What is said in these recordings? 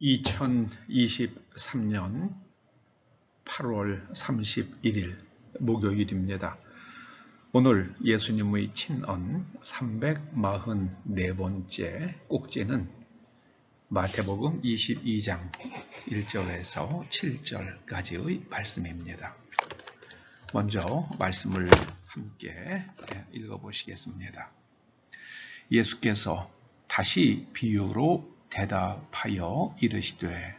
2023년 8월 31일 목요일입니다. 오늘 예수님의 친언 344번째 꼭지는 마태복음 22장 1절에서 7절까지의 말씀입니다. 먼저 말씀을 함께 읽어보시겠습니다. 예수께서 다시 비유로 대답하여 이르시되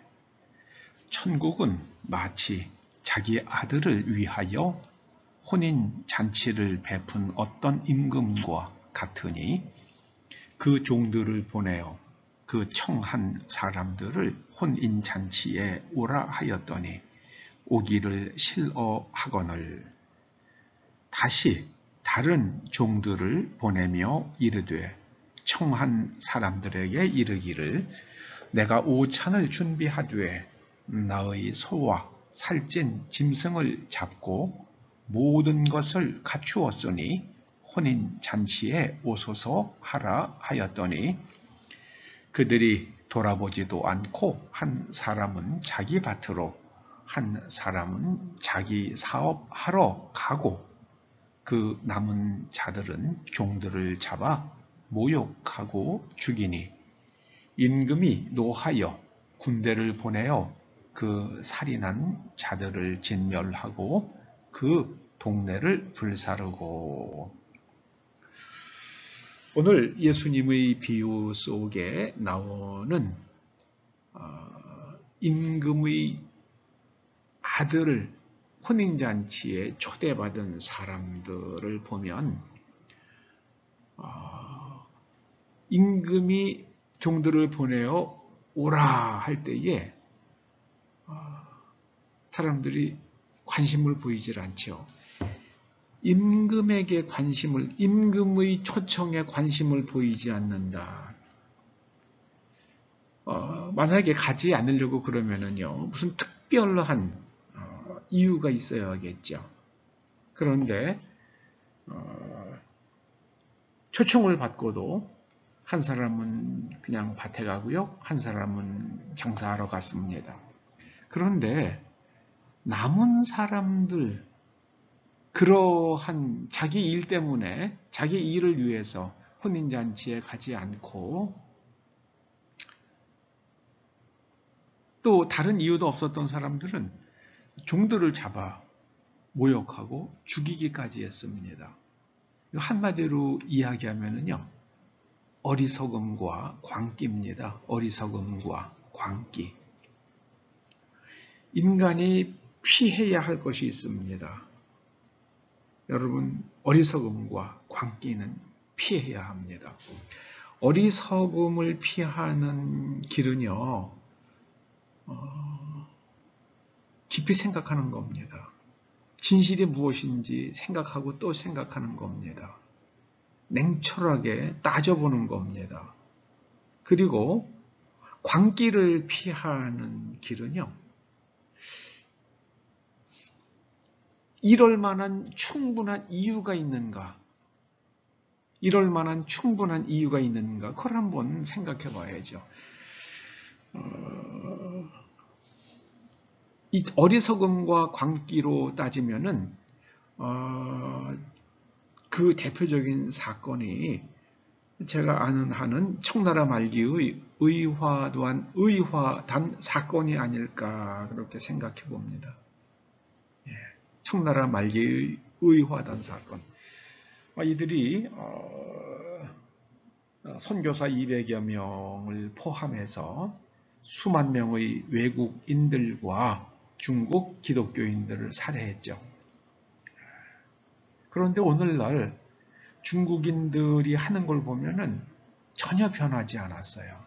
천국은 마치 자기 아들을 위하여 혼인잔치를 베푼 어떤 임금과 같으니 그 종들을 보내어 그 청한 사람들을 혼인잔치에 오라 하였더니 오기를 싫어하거늘 다시 다른 종들을 보내며 이르되 청한 사람들에게 이르기를 내가 오찬을 준비하되 나의 소와 살찐 짐승을 잡고 모든 것을 갖추었으니 혼인잔치에 오소서 하라 하였더니 그들이 돌아보지도 않고 한 사람은 자기 밭으로 한 사람은 자기 사업하러 가고 그 남은 자들은 종들을 잡아 모욕하고 죽이니 임금이 노하여 군대를 보내어 그 살인한 자들을 진멸하고 그 동네를 불사르고. 오늘 예수님의 비유 속에 나오는 임금의 아들을 혼인잔치에 초대받은 사람들을 보면 임금이 종들을 보내어 오라 할 때에 사람들이 관심을 보이질 않죠. 임금에게 임금의 초청에 관심을 보이지 않는다. 만약에 가지 않으려고 그러면은요, 무슨 특별한 이유가 있어야겠죠. 그런데 초청을 받고도 한 사람은 그냥 밭에 가고요, 한 사람은 장사하러 갔습니다. 그런데 남은 사람들, 그러한 자기 일 때문에 자기 일을 위해서 혼인잔치에 가지 않고 또 다른 이유도 없었던 사람들은 종들을 잡아 모욕하고 죽이기까지 했습니다. 한마디로 이야기하면은요, 어리석음과 광기입니다. 어리석음과 광기. 인간이 피해야 할 것이 있습니다. 여러분, 어리석음과 광기는 피해야 합니다. 어리석음을 피하는 길은요, 깊이 생각하는 겁니다. 진실이 무엇인지 생각하고 또 생각하는 겁니다. 냉철하게 따져보는 겁니다. 그리고 광기를 피하는 길은요, 이럴 만한 충분한 이유가 있는가? 이럴 만한 충분한 이유가 있는가? 그걸 한번 생각해 봐야죠. 이 어리석음과 광기로 따지면은, 그 대표적인 사건이 제가 아는 한은 청나라 말기의 의화단 사건이 아닐까 그렇게 생각해 봅니다. 청나라 말기의 의화단 사건. 이들이 선교사 200여 명을 포함해서 수만 명의 외국인들과 중국 기독교인들을 살해했죠. 그런데 오늘날 중국인들이 하는 걸 보면은 전혀 변하지 않았어요.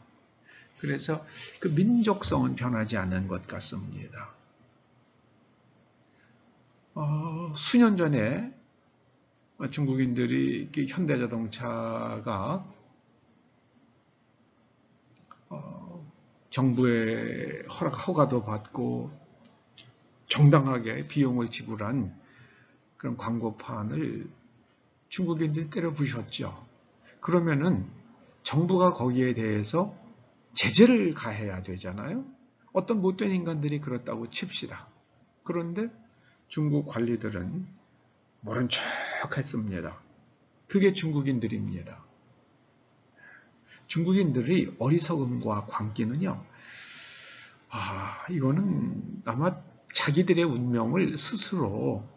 그래서 그 민족성은 변하지 않은 것 같습니다. 수년 전에 중국인들이 현대자동차가 정부의 허가도 받고 정당하게 비용을 지불한 그런 광고판을 중국인들이 때려 부셨죠. 그러면은 정부가 거기에 대해서 제재를 가해야 되잖아요. 어떤 못된 인간들이 그렇다고 칩시다. 그런데 중국 관리들은 모른 척 했습니다. 그게 중국인들입니다. 중국인들의 어리석음과 광기는요, 이거는 아마 자기들의 운명을 스스로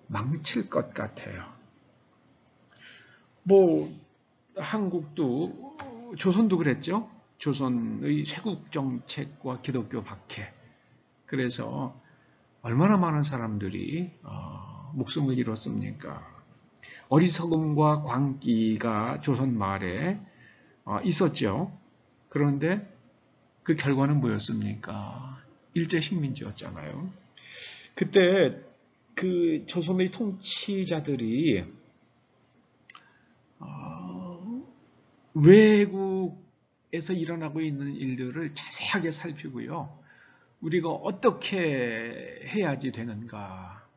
망칠 것 같아요. 한국도, 조선도 그랬죠? 조선의 쇄국 정책과 기독교 박해. 그래서 얼마나 많은 사람들이 목숨을 잃었습니까? 어리석음과 광기가 조선 말에 있었죠. 그런데 그 결과는 뭐였습니까? 일제식민지였잖아요. 그때 그 조선의 통치자들이 외국에서 일어나고 있는 일들을 자세하게 살피고요. 우리가 어떻게 해야지 되는가,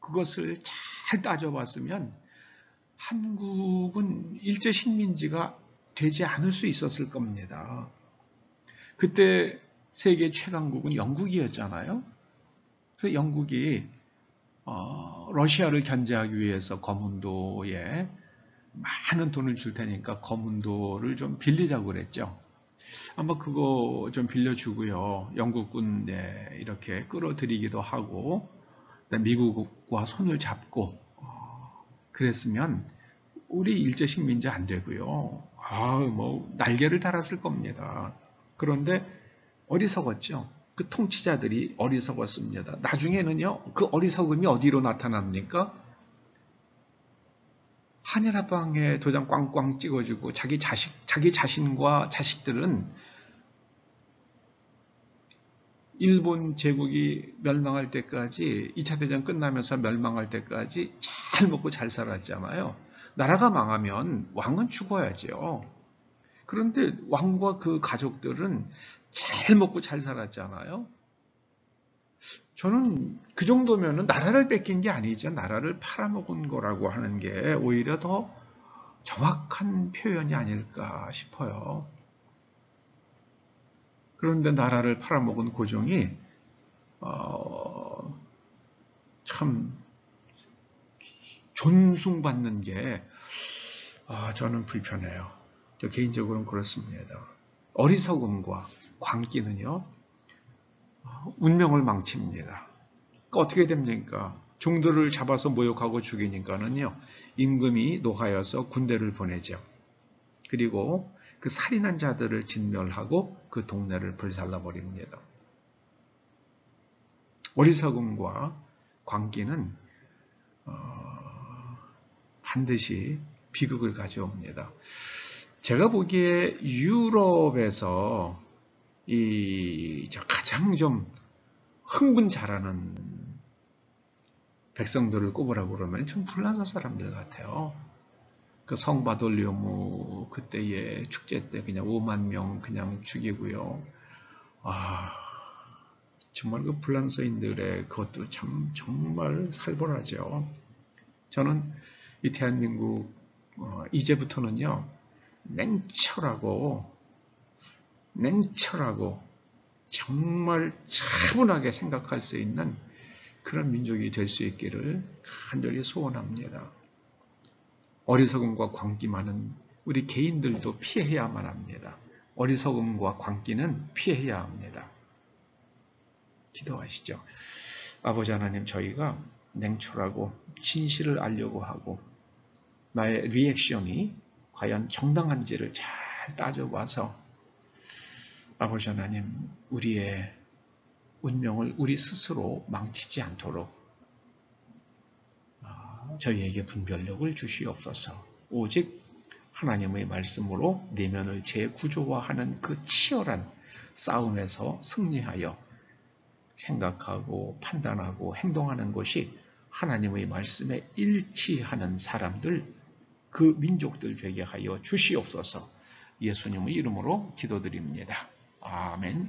그것을 잘 따져봤으면 한국은 일제식민지가 되지 않을 수 있었을 겁니다. 그때 세계 최강국은 영국이었잖아요. 그래서 영국이 러시아를 견제하기 위해서 거문도에 많은 돈을 줄 테니까 거문도를 좀 빌리자고 그랬죠. 아마 그거 좀 빌려주고요. 영국군 이렇게 끌어들이기도 하고 미국과 손을 잡고 그랬으면 우리 일제식민지 안 되고요. 날개를 달았을 겁니다. 그런데 어리석었죠. 그 통치자들이 어리석었습니다. 나중에는요, 그 어리석음이 어디로 나타납니까? 한일합방에 도장 꽝꽝 찍어주고 자기 자신과 자식들은 일본 제국이 멸망할 때까지, 2차 대전 끝나면서 멸망할 때까지 잘 먹고 잘 살았잖아요. 나라가 망하면 왕은 죽어야죠. 그런데 왕과 그 가족들은 잘 먹고 잘 살았잖아요. 저는 그 정도면 나라를 뺏긴 게 아니죠. 나라를 팔아먹은 거라고 하는 게 오히려 더 정확한 표현이 아닐까 싶어요. 그런데 나라를 팔아먹은 고종이 참 존숭받는 게 저는 불편해요. 저 개인적으로는 그렇습니다. 어리석음과 광기는요, 운명을 망칩니다. 그러니까 어떻게 됩니까? 종들을 잡아서 모욕하고 죽이니까는요, 임금이 노하여서 군대를 보내죠. 그리고 그 살인한 자들을 진멸하고 그 동네를 불살라버립니다. 어리석음과 광기는 반드시 비극을 가져옵니다. 제가 보기에 유럽에서 가장 좀 흥분 잘하는 백성들을 꼽으라고 그러면 좀 불란서 사람들 같아요. 그 성바돌리오무 그때의 축제 때 그냥 5만 명 그냥 죽이고요. 정말 그 불란서인들의 그것도 참 정말 살벌하죠. 저는 이 대한민국 이제부터는요, 냉철하고 정말 차분하게 생각할 수 있는 그런 민족이 될 수 있기를 간절히 소원합니다. 어리석음과 광기 많은 우리 개인들도 피해야만 합니다. 어리석음과 광기는 피해야 합니다. 기도하시죠. 아버지 하나님, 저희가 냉철하고 진실을 알려고 하고 나의 리액션이 과연 정당한지를 잘 따져봐서 아버지 하나님, 우리의 운명을 우리 스스로 망치지 않도록 저희에게 분별력을 주시옵소서. 오직 하나님의 말씀으로 내면을 재구조화하는 그 치열한 싸움에서 승리하여 생각하고 판단하고 행동하는 것이 하나님의 말씀에 일치하는 사람들, 그 민족들 되게 하여 주시옵소서. 예수님의 이름으로 기도드립니다. 아멘.